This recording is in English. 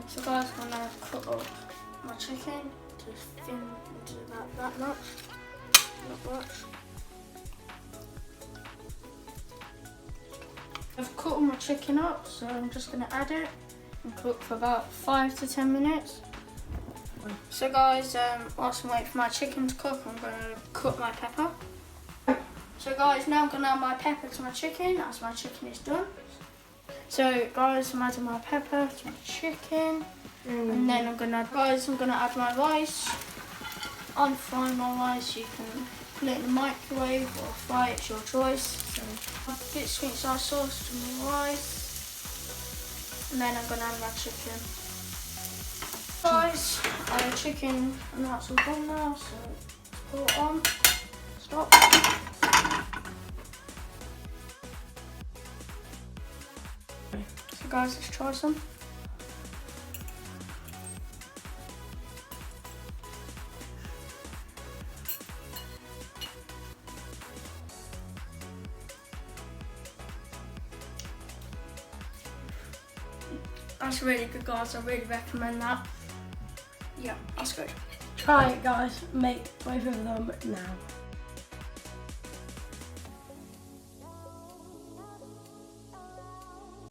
So guys, I'm gonna cut up my chicken to thin into that much, not much. I've cut all my chicken up, so I'm just gonna add it and cook for about 5 to 10 minutes. So guys, whilst I'm waiting for my chicken to cook, I'm gonna cut my pepper. So guys, now I'm gonna add my pepper to my chicken as my chicken is done. So guys, I'm adding my pepper to my chicken, and then I'm gonna add my rice. I'm frying my rice. You can put it in the microwave or fry it, it's your choice. So a bit sweet sour sauce to my rice, and then I'm gonna add my chicken. Guys, our chicken and that's all done now. So pull it on. Stop. So guys, let's try some. That's really good, guys. I really recommend that. Yeah, that's good. Try it, guys. Make both of them now.